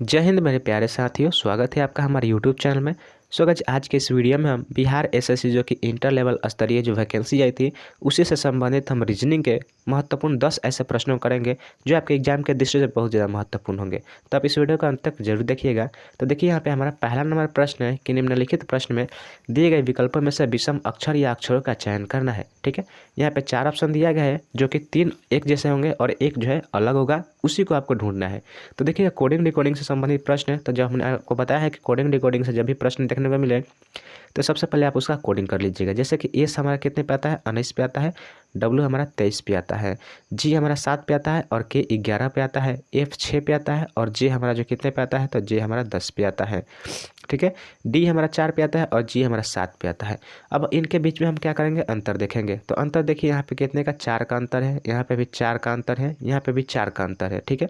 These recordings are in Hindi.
जय हिंद मेरे प्यारे साथियों, स्वागत है आपका हमारे यूट्यूब चैनल में। सो गाइस, आज के इस वीडियो में हम बिहार एसएससी जो कि इंटर लेवल स्तरीय जो वैकेंसी आई थी उसी से संबंधित हम रीजनिंग के महत्वपूर्ण 10 ऐसे प्रश्नों करेंगे जो आपके एग्जाम के दृष्टि से बहुत ज़्यादा महत्वपूर्ण होंगे। तो आप इस वीडियो को अंत तक जरूर देखिएगा। तो देखिए, यहाँ पे हमारा पहला नंबर प्रश्न है कि निम्नलिखित प्रश्न में दिए गए विकल्पों में से विषम अक्षर या अक्षरों का चयन करना है। ठीक है, यहाँ पे 4 ऑप्शन दिया गया है जो कि 3 एक जैसे होंगे और एक जो है अलग होगा, उसी को आपको ढूंढना है। तो देखिए, कोडिंग डिकोडिंग से संबंधित प्रश्न है। तो जब हमने आपको बताया है कि कोडिंग डिकोडिंग से जब भी प्रश्न देखने को मिले तो सबसे पहले आप उसका कोडिंग कर लीजिएगा। जैसे कि एस हमारा कितने पे आता है, 19 पे आता है। डब्ल्यू हमारा 23 पे आता है। जी हमारा 7 पे आता है और के 11 पे आता है। एफ 6 पे आता है और जे हमारा जो कितने पे आता है, तो जे हमारा 10 पे आता है। ठीक है, डी हमारा 4 पे आता है और जी हमारा 7 पे आता है। अब इनके बीच में हम क्या करेंगे, अंतर देखेंगे। तो अंतर देखिए, यहाँ पे कितने का, 4 का अंतर है। यहाँ पे भी 4 का अंतर है। यहाँ पे भी 4 का अंतर है। ठीक है,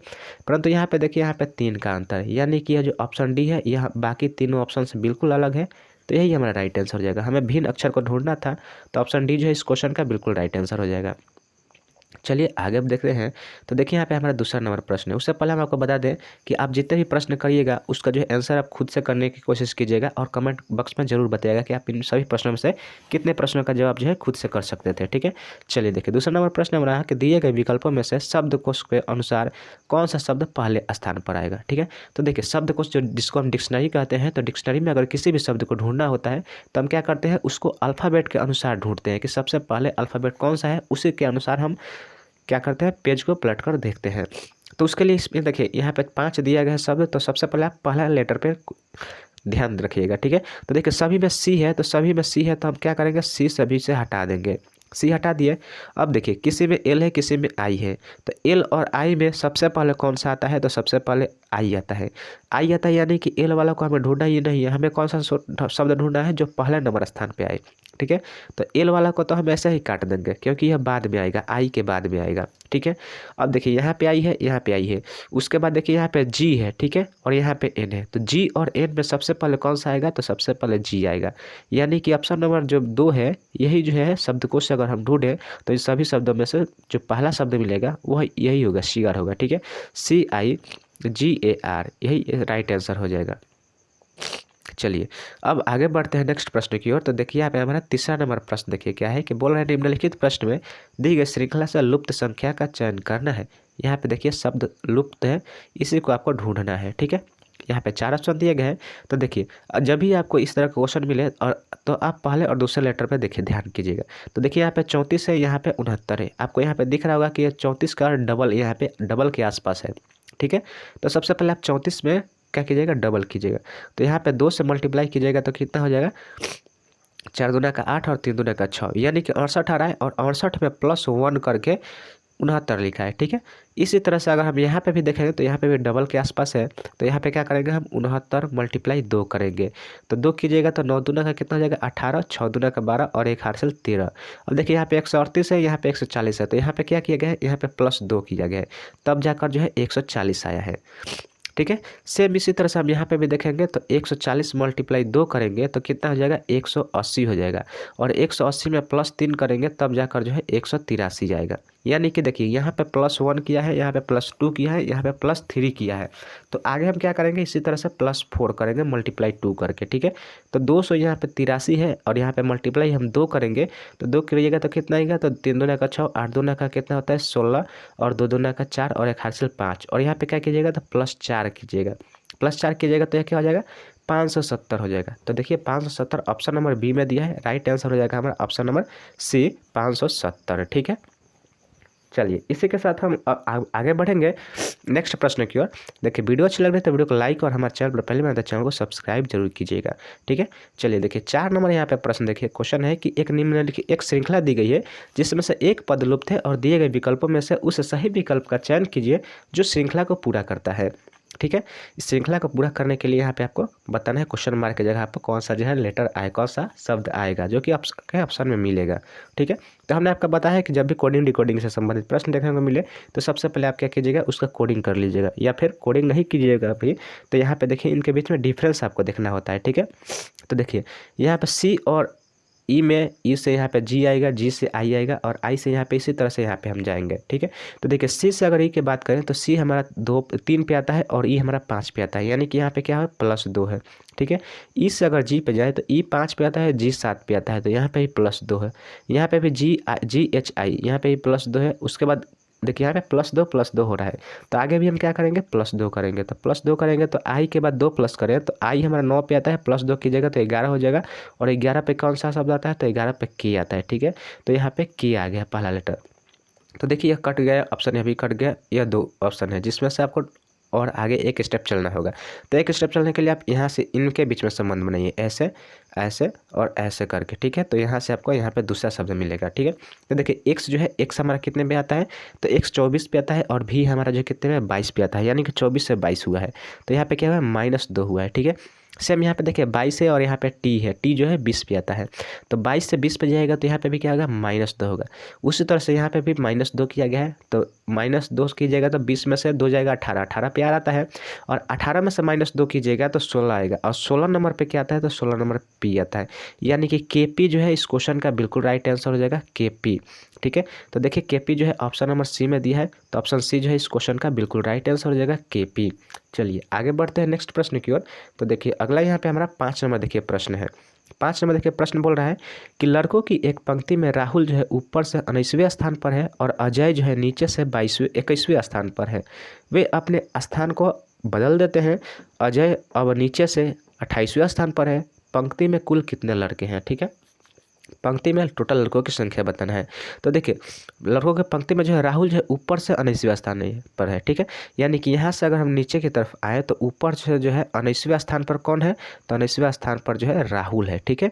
परंतु यहाँ पे देखिए, यहाँ पे 3 का अंतर है। यानी कि यह जो ऑप्शन डी है यह बाकी तीनों ऑप्शन से बिल्कुल अलग है। तो यही हमारा राइट आंसर हो जाएगा। हमें भिन्न अक्षर को ढूंढना था, तो ऑप्शन डी जो है इस क्वेश्चन का बिल्कुल राइट आंसर हो जाएगा। चलिए आगे अब देखते हैं। तो देखिए, यहाँ पे हमारा दूसरा नंबर प्रश्न है। उससे पहले हम आपको बता दें कि आप जितने भी प्रश्न करिएगा उसका जो है आंसर आप खुद से करने की कोशिश कीजिएगा और कमेंट बॉक्स में जरूर बताइएगा कि आप इन सभी प्रश्नों में से कितने प्रश्नों का जवाब जो है खुद से कर सकते थे। ठीक है, चलिए देखिए, दूसरा नंबर प्रश्न हमारा कि दिए गए विकल्पों में से शब्दकोश के अनुसार कौन सा शब्द पहले स्थान पर आएगा। ठीक है, तो देखिए, शब्दकोश जो जिसको हम डिक्शनरी कहते हैं, तो डिक्शनरी में अगर किसी भी शब्द को ढूंढना होता है तो हम क्या करते हैं, उसको अल्फ़ाबेट के अनुसार ढूंढते हैं कि सबसे पहले अल्फ़ाबेट कौन सा है, उसी के अनुसार हम क्या करते हैं, पेज को पलट कर देखते हैं। तो उसके लिए इसमें देखिए, यहाँ पे 5 दिया गया है शब्द। तो सबसे पहले आप पहला लेटर पे ध्यान रखिएगा। ठीक है, तो देखिए सभी में सी है, तो सभी में सी है तो हम क्या करेंगे, सी सभी से हटा देंगे। सी हटा दिए। अब देखिए, किसी में एल है, किसी में आई है। तो एल और आई में सबसे पहले कौन सा आता है, तो सबसे पहले आई आता है। आई आता है, यानी कि एल वाला को हमें ढूंढना ही नहीं है, हमें कौन सा शब्द ढूंढना है जो पहले नंबर स्थान पे आए। ठीक है, तो एल वाला को तो हम ऐसे ही काट देंगे क्योंकि यह बाद में आएगा, आई के बाद में आएगा। ठीक है, अब देखिए, यहाँ पे आई है, यहाँ पे आई है। उसके बाद देखिए, यहाँ पे जी है। ठीक है, और यहाँ पे एन है। तो जी और एन में सबसे पहले कौन सा आएगा, तो सबसे पहले जी आएगा। यानी कि ऑप्शन नंबर जो 2 है, यही जो है शब्दकोश से अगर हम ढूंढें तो इन सभी शब्दों में से जो पहला शब्द मिलेगा वह यही होगा, शिगार होगा। ठीक है, CIGAR, यही राइट आंसर हो जाएगा। चलिए अब आगे बढ़ते हैं नेक्स्ट प्रश्न की ओर। तो देखिए, यहाँ पे हमारा तीसरा नंबर प्रश्न देखिए क्या है कि बोल रहे हैं, निम्नलिखित प्रश्न में दी गई श्रृंखला से लुप्त संख्या का चयन करना है। यहाँ पे देखिए शब्द लुप्त है, इसी को आपको ढूंढना है। ठीक है, यहाँ पे 4 ऑप्शन दिए गए हैं। तो देखिए, जब भी आपको इस तरह का क्वेश्चन मिले और तो आप पहले और दूसरे लेटर पे देखिए, ध्यान कीजिएगा। तो देखिए, यहाँ पे 34 है, यहाँ पे 69 है। आपको यहाँ पे दिख रहा होगा कि ये 34 का डबल यहाँ पे डबल के आसपास है। ठीक है, तो सबसे पहले आप 34 में क्या कीजिएगा, डबल कीजिएगा। तो यहाँ पे 2 से मल्टीप्लाई कीजिएगा तो कितना हो जाएगा, 4 दूना का 8 और 3 दूना का 6, यानी कि 68 आ रहा है। और 68 में +1 करके 69 लिखा है। ठीक है, इसी तरह से अगर हम यहाँ पे भी देखेंगे तो यहाँ पे भी डबल के आसपास है। तो यहाँ पे क्या करेंगे, हम 69 मल्टीप्लाई 2 करेंगे। तो 2 कीजिएगा तो 9 दूना का कितना हो जाएगा, 18, 6 दूना का 12 और 1 हासिल 13। अब देखिए, यहाँ पे 138 है, यहाँ पे 140 है। तो यहाँ पे क्या किया गया है, यहाँ पे +2 किया गया है, तब जाकर जो है 140 आया है। ठीक है, सेम इसी तरह से हम यहाँ पे भी देखेंगे तो 140 मल्टीप्लाई 2 करेंगे तो कितना हो जाएगा, 180 हो जाएगा। और 180 में +3 करेंगे तब जाकर जो है 183 जाएगा। यानी कि देखिए, यहाँ पे +1 किया है, यहाँ पे +2 किया है, यहाँ पे +3 किया है। तो आगे हम क्या करेंगे, इसी तरह से +4 करेंगे मल्टीप्लाई 2 करके। ठीक है, तो 200 यहाँ पे 83 है और यहाँ पे मल्टीप्लाई हम 2 करेंगे। तो 2 करिएगा तो कितना आएगा, तो 3 दूना का 6, 8 दूना का कितना होता है 16 और 2 दूना का 4 और 1 हासिल 5। और यहाँ पे क्या कीजिएगा, तो +4 कीजिएगा। +4 कीजिएगा तो यह क्या हो जाएगा, 570 हो जाएगा। तो देखिए, 570 ऑप्शन नंबर बी में दिया है, राइट आंसर हो जाएगा हमारा ऑप्शन नंबर सी, 570। ठीक है, चलिए इसी के साथ हम आगे बढ़ेंगे नेक्स्ट प्रश्न की ओर। देखिए, वीडियो अच्छी लग रही है तो वीडियो को लाइक और हमारे चैनल पर पहले बार चैनल को सब्सक्राइब जरूर कीजिएगा। ठीक है, चलिए देखिए, 4 नंबर यहाँ पे प्रश्न देखिए, क्वेश्चन है कि एक निम्नलिखित एक श्रृंखला दी गई है जिसमें से एक पद लुप्त है और दिए गए विकल्पों में से उस सही विकल्प का चयन कीजिए जो श्रृंखला को पूरा करता है। ठीक है, इस श्रृंखला को पूरा करने के लिए यहाँ पे आपको बताना है क्वेश्चन मार्क की जगह आपको कौन सा जो है लेटर आए, कौन सा शब्द आएगा जो कि आपके ऑप्शन में मिलेगा। ठीक है, तो हमने आपको बताया है कि जब भी कोडिंग डिकोडिंग से संबंधित प्रश्न देखने को मिले तो सबसे पहले आप क्या कीजिएगा, उसका कोडिंग कर लीजिएगा, या फिर कोडिंग नहीं कीजिएगा अभी तो यहाँ पे देखिए इनके बीच में डिफरेंस आपको देखना होता है। ठीक है, तो देखिए, यहाँ पे सी और ई से यहाँ पे जी आएगा, जी से आई आएगा और आई से यहाँ पे इसी तरह से यहाँ पे हम जाएंगे। ठीक है, तो देखिए सी से अगर ई की बात करें तो सी हमारा 3 पे आता है और ई हमारा 5 पे आता है, यानी कि यहाँ पे क्या है +2 है। ठीक है, ई से अगर जी पे जाए तो ई 5 पे आता है, जी 7 पे आता है, तो यहाँ पे भी +2 है। यहाँ पे भी GHI यहाँ पे भी +2 है। उसके बाद देखिए यहाँ पे +2 हो रहा है, तो आगे भी हम क्या करेंगे +2 करेंगे। तो +2 करेंगे तो आई के बाद 2 प्लस करें तो आई हमारा 9 पे आता है, +2 कीजिएगा तो 11 हो जाएगा। और 11 पे कौन सा शब्द आता है, तो 11 पे के आता है। ठीक है, तो यहाँ पे के आ गया पहला लेटर। तो देखिए यह कट गया ऑप्शन, यह भी कट गया। यह 2 ऑप्शन है जिसमें से आपको और आगे एक स्टेप चलना होगा। तो एक स्टेप चलने के लिए आप यहाँ से इनके बीच में संबंध बनाइए, ऐसे ऐसे और ऐसे करके। ठीक है, तो यहाँ से आपको यहाँ पे दूसरा शब्द मिलेगा। ठीक है, तो देखिए एक्स जो है, एक्स हमारा कितने पे आता है, तो एक्स 24 पे आता है और भी हमारा जो कितने में 22 पे आता है, यानी कि 24 से 22 हुआ है। तो यहाँ पे क्या हुआ है -2 हुआ है। ठीक है, सेम यहाँ पे देखिए 22 है और यहाँ पे टी है, टी जो है 20 पे आता है, तो 22 से 20 पे जाएगा तो यहाँ पे भी क्या होगा -2 होगा। उसी तरह से यहाँ पे भी -2 किया गया है, तो -2 कीजिएगा तो 20 में से 2 जाएगा 18, 18 पे आ आता है। और 18 में से -2 कीजिएगा तो 16 आएगा, और 16 नंबर पे क्या आता है, तो 16 नंबर पी आता है, यानी कि KP जो है इस क्वेश्चन का बिल्कुल राइट आंसर हो जाएगा KP। ठीक है, तो देखिए KP जो है ऑप्शन नंबर सी में दिया है, तो ऑप्शन सी जो है इस क्वेश्चन का बिल्कुल राइट आंसर हो जाएगा KP। चलिए आगे बढ़ते हैं नेक्स्ट प्रश्न की ओर। तो देखिए अगला यहाँ पे हमारा 5 नंबर देखिए प्रश्न है। 5 नंबर देखिए प्रश्न बोल रहा है कि लड़कों की एक पंक्ति में राहुल जो है ऊपर से 19वें स्थान पर है और अजय जो है नीचे से 21वें स्थान पर है। वे अपने स्थान को बदल देते हैं। अजय अब नीचे से 28वें स्थान पर है। पंक्ति में कुल कितने लड़के हैं। ठीक है, पंक्ति में टोटल लड़कों की संख्या बताना है। तो देखिए लड़कों के पंक्ति में जो है राहुल जो है ऊपर से 19वें स्थान पर है। ठीक है, यानी कि यहाँ से अगर हम नीचे की तरफ आए तो ऊपर से जो है 19वें स्थान पर कौन है, तो 19वें स्थान पर जो है राहुल है। ठीक है,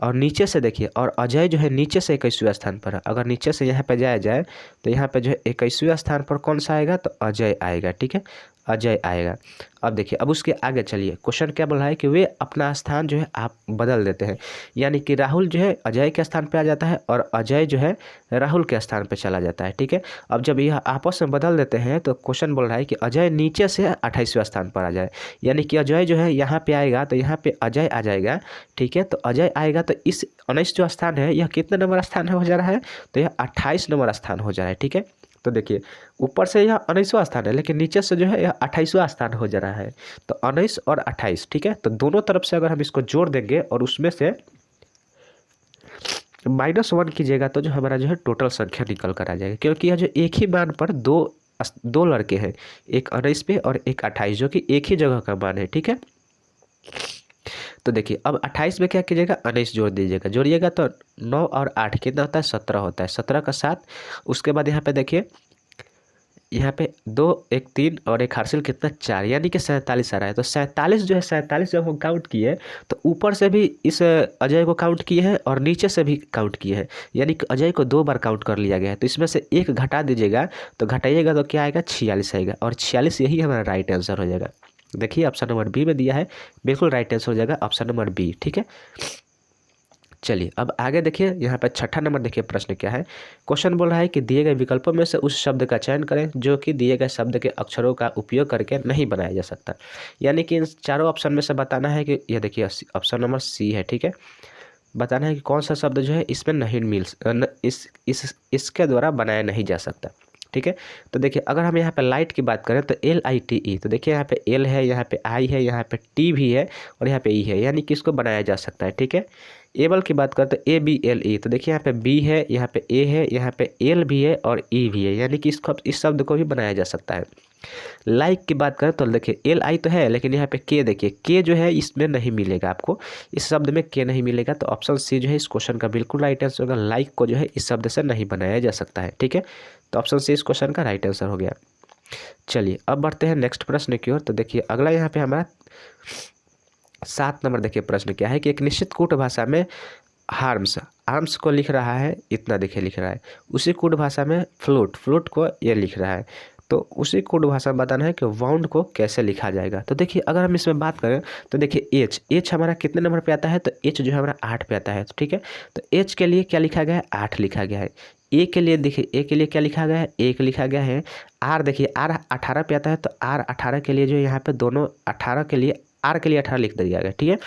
और नीचे से देखिए, और अजय जो है नीचे से 21वें स्थान पर है। अगर नीचे से यहाँ पे जाया जाए तो यहाँ पे जो है 21वें स्थान पर कौन सा आएगा, तो अजय आएगा। ठीक है, अजय आएगा। अब देखिए अब उसके आगे चलिए, क्वेश्चन क्या बोल रहा है कि वे अपना स्थान जो है आप बदल देते हैं, यानी कि राहुल जो है अजय के स्थान पे आ जाता है और अजय जो है राहुल के स्थान पे चला जाता है। ठीक है, अब जब यह आपस में बदल देते हैं तो क्वेश्चन बोल रहा है कि अजय नीचे से 28वें स्थान पर आ जाए, यानी कि अजय जो है यहाँ पे आएगा तो यहाँ पे अजय आ जाएगा। ठीक है, तो अजय आएगा तो इस 19 जो स्थान है यह कितने नंबर स्थान हो जा रहा है, तो यह 28 नंबर स्थान हो जा रहा है। ठीक है, तो देखिए ऊपर से यह 19वां स्थान है लेकिन नीचे से जो है यह 28वां स्थान हो जा रहा है, तो 19 और 28। ठीक है, तो दोनों तरफ से अगर हम इसको जोड़ देंगे और उसमें से -1 कीजिएगा तो जो हमारा जो है टोटल संख्या निकल कर आ जाएगा, क्योंकि यह जो एक ही मान पर दो लड़के हैं, एक 19 पे और एक 28, जो कि एक ही जगह का मान है। ठीक है, तो देखिए अब 28 में क्या कीजिएगा, 19 जोड़ दीजिएगा, जोड़िएगा तो 9 और 8 कितना होता है, 17 होता है, 17 का 7। उसके बाद यहाँ पे देखिए, यहाँ पे 2 1 3 और एक हासिल कितना 4, यानी कि 47 आ रहा है। तो 47 जो है, 47 जब हम काउंट किए तो ऊपर से भी इस अजय को काउंट किए हैं और नीचे से भी काउंट किए हैं, यानी कि अजय को 2 बार काउंट कर लिया गया है। तो इसमें से एक घटा दीजिएगा, तो घटाइएगा तो क्या आएगा, 46 आएगा, और 46 यही हमारा राइट आंसर हो जाएगा। देखिए ऑप्शन नंबर बी में दिया है, बिल्कुल राइट आंसर हो जाएगा ऑप्शन नंबर बी। ठीक है, चलिए अब आगे देखिए, यहाँ पर 6ठा नंबर देखिए प्रश्न क्या है। क्वेश्चन बोल रहा है कि दिए गए विकल्पों में से उस शब्द का चयन करें जो कि दिए गए शब्द के अक्षरों का उपयोग करके नहीं बनाया जा सकता, यानी कि इन चारों ऑप्शन में से बताना है कि यह देखिए ऑप्शन नंबर सी है। ठीक है, बताना है कि कौन सा शब्द जो है इसमें नहीं इसके द्वारा बनाया नहीं जा सकता। ठीक है, तो देखिए अगर हम यहाँ पे लाइट की बात करें तो LITE, तो देखिए यहाँ पे L है, यहाँ पे I है, यहाँ पे T भी है और यहाँ पे E है, यानी कि इसको बनाया जा सकता है। ठीक है, एबल की बात करें तो ABLE, तो देखिए यहाँ पे B है, यहाँ पे A है, यहाँ पे L भी है और E भी है, यानी कि इस शब्द को भी बनाया जा सकता है। लाइक की बात करें तो देखिए LI तो है लेकिन यहाँ पे K देखिए, K जो है इसमें नहीं मिलेगा, आपको इस शब्द में K नहीं मिलेगा, तो ऑप्शन सी जो है इस क्वेश्चन का बिल्कुल राइट आंसर होगा। लाइक को जो है इस शब्द से नहीं बनाया जा सकता है। ठीक है, तो ऑप्शन सी इस क्वेश्चन का राइट आंसर हो गया। चलिए अब बढ़ते हैं नेक्स्ट प्रश्न की ओर। तो देखिए अगला यहाँ पे हमारा 7 नंबर देखिए प्रश्न क्या है कि एक निश्चित कूट भाषा में आर्म्स को लिख रहा है, इतना देखिए लिख रहा है, उसी कूट भाषा में फ्लूट को ये लिख रहा है, तो उसी कोड भाषा में बताना है कि वाउंड को कैसे लिखा जाएगा। तो देखिए अगर हम इसमें बात करें तो देखिए एच हमारा कितने नंबर पे आता है, तो एच जो है हमारा 8 पे आता है। ठीक है, तो एच के लिए क्या लिखा गया है, 8 लिखा गया है। ए के लिए देखिए, ए के लिए क्या लिखा गया है, 1 लिखा गया है। आर देखिए, आर 18 पे आता है, तो आर 18 के लिए जो यहाँ पे दोनों 18 के लिए आर के लिए 18 लिख दिया गया, ठीक है।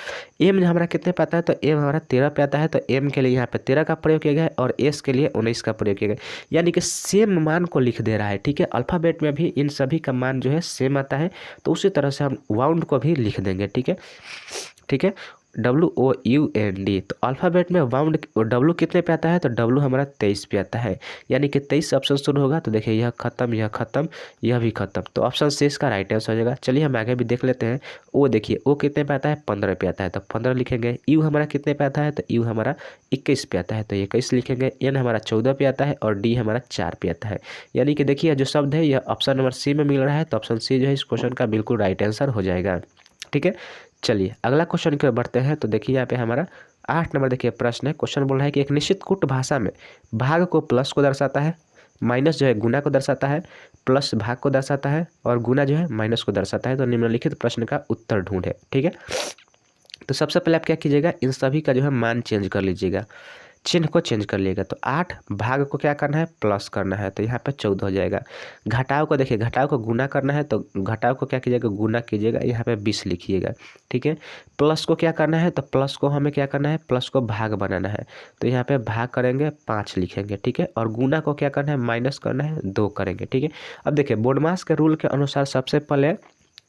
एम हमारा कितने पे आता है, तो एम हमारा 13 पे आता है, तो एम के लिए यहाँ पे 13 का प्रयोग किया गया है और एस के लिए 19 का प्रयोग किया गया, यानी कि सेम मान को लिख दे रहा है, ठीक है। अल्फ़ाबेट में भी इन सभी का मान जो है सेम आता है, तो उसी तरह से हम वाउंड को भी लिख देंगे, ठीक है, ठीक है। WOUND, तो अल्फ़ाबेट में वाउंड W कितने पे आता है, तो W हमारा 23 पे आता है, यानी कि 23 से ऑप्शन शुरू होगा। तो देखिए यह खत्म, यह खत्म, यह भी खत्म, तो ऑप्शन सी इसका राइट आंसर हो जाएगा। चलिए हम आगे भी देख लेते हैं। ओ देखिए ओ कितने पे आता है, 15 पे आता है, तो 15 लिखेंगे। यू हमारा कितने पे आता है, तो यू हमारा 21 पे आता है, तो 21 लिखेंगे। एन हमारा 14 पे आता है और डी हमारा 4 पे आता है, यानी कि देखिए जो शब्द है यह ऑप्शन नंबर सी में मिल रहा है, तो ऑप्शन सी जो है इस क्वेश्चन का बिल्कुल राइट आंसर हो जाएगा, ठीक है। चलिए अगला क्वेश्चन की ओर बढ़ते हैं। तो देखिए यहाँ पे हमारा 8 नंबर देखिए प्रश्न है। क्वेश्चन बोल रहा है कि एक निश्चित कूट भाषा में भाग को प्लस को दर्शाता है, माइनस जो है गुना को दर्शाता है, प्लस भाग को दर्शाता है और गुना जो है माइनस को दर्शाता है। तो निम्नलिखित प्रश्न का उत्तर ढूंढे, ठीक है। तो सबसे पहले आप क्या कीजिएगा, इन सभी का जो है मान चेंज कर लीजिएगा, चिन्ह को चेंज कर लिएगा। तो 8 भाग को क्या करना है, प्लस करना है, तो यहाँ पे 14 हो जाएगा। घटाव को देखिए, घटाव को गुना करना है, तो घटाव को क्या कीजिएगा, गुना कीजिएगा, यहाँ पे 20 लिखिएगा, ठीक है। प्लस को क्या करना है, तो प्लस को हमें क्या करना है, प्लस को भाग बनाना है, तो यहाँ पे भाग करेंगे 5 लिखेंगे, ठीक है। और गुना को क्या करना है, माइनस करना है, 2 करेंगे, ठीक है। अब देखिए बोडमास के रूल के अनुसार सबसे पहले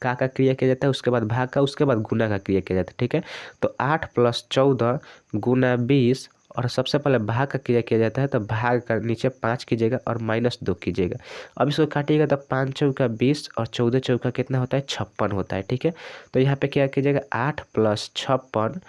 का क्रिया किया जाता है, उसके बाद भाग का, उसके बाद गुना का क्रिया किया जाता है, ठीक है। तो 8 + 14 गुना 20 और सबसे पहले भाग का क्रिया किया जाता है, तो भाग का नीचे 5 कीजिएगा और -2 कीजिएगा। अब इसको काटिएगा तो 5 चौका 20 और 14 चौका कितना होता है, 56 होता है, ठीक है। तो यहाँ पे क्या कीजिएगा, 8 + 56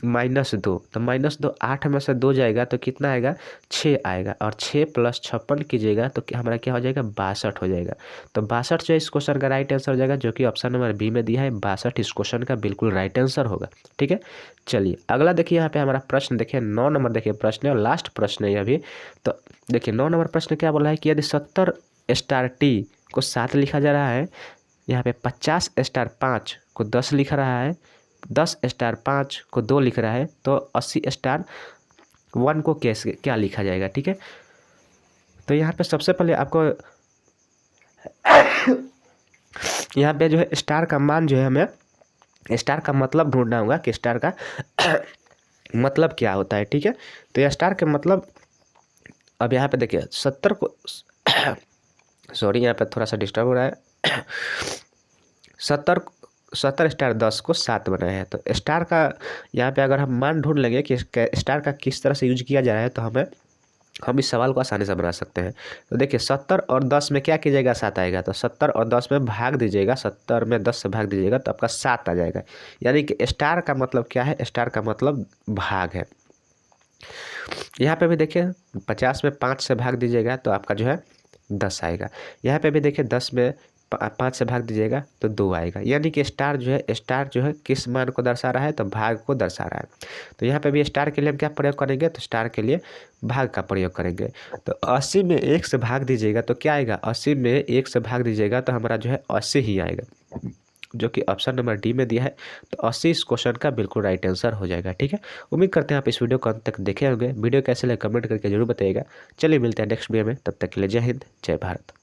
-2, तो -2 8 में से 2 जाएगा तो कितना आएगा, 6 आएगा, और 6 + 56 कीजिएगा तो हमारा क्या हो जाएगा, 62 हो जाएगा। तो 62 जो इस क्वेश्चन का राइट आंसर हो जाएगा, जो कि ऑप्शन नंबर बी में दिया है। 62 इस क्वेश्चन का बिल्कुल राइट आंसर होगा, ठीक है। चलिए अगला देखिए, यहाँ पे हमारा प्रश्न देखिए 9 नंबर देखिए प्रश्न है और लास्ट प्रश्न है यह भी। तो देखिए 9 नंबर प्रश्न क्या बोला है कि यदि 70 T को 7 लिखा जा रहा है, यहाँ पे 50 5 को 10 लिख रहा है, 10 5 को 2 लिख रहा है, तो 80 1 को कैसे क्या लिखा जाएगा, ठीक है। तो यहाँ पे सबसे पहले आपको यहाँ पे जो है स्टार का मान जो है, हमें स्टार का मतलब ढूंढना होगा कि स्टार का मतलब क्या होता है, ठीक है। तो यह स्टार के मतलब, अब यहाँ पे देखिए 70 को सॉरी यहाँ पे थोड़ा सा डिस्टर्ब हो रहा है। 70 10 को 7 बनाया है, तो स्टार का यहाँ पे अगर हम मान ढूंढ लेंगे कि स्टार का किस तरह से यूज किया जा रहा है, तो हम इस सवाल को आसानी से बना सकते हैं। तो देखिए 70 और 10 में क्या कीजिएगा, 7 आएगा, तो 70 और 10 में भाग दीजिएगा, 70 में 10 से भाग दीजिएगा तो आपका 7 आ जाएगा। यानी कि स्टार का मतलब क्या है, स्टार का मतलब भाग है। यहाँ पे भी देखिए 50 में 5 से भाग दीजिएगा तो आपका जो है 10 आएगा। यहाँ पे भी देखिए 10 में 5 से भाग दीजिएगा तो 2 आएगा। यानी कि स्टार जो है किस मान को दर्शा रहा है, तो भाग को दर्शा रहा है। तो यहाँ पे भी स्टार के लिए हम क्या प्रयोग करेंगे, तो स्टार के लिए भाग का प्रयोग करेंगे। तो 80 में 1 से भाग दीजिएगा तो क्या आएगा, 80 में 1 से भाग दीजिएगा तो हमारा जो है 80 ही आएगा, जो कि ऑप्शन नंबर डी में दिया है। तो 80 इस क्वेश्चन का बिल्कुल राइट आंसर हो जाएगा, ठीक है। उम्मीद करते हैं आप इस वीडियो को अंत तक देखे होंगे। वीडियो कैसे लगे कमेंट करके जरूर बताइएगा। चलिए मिलते हैं नेक्स्ट वीडियो में, तब तक के लिए जय हिंद जय भारत।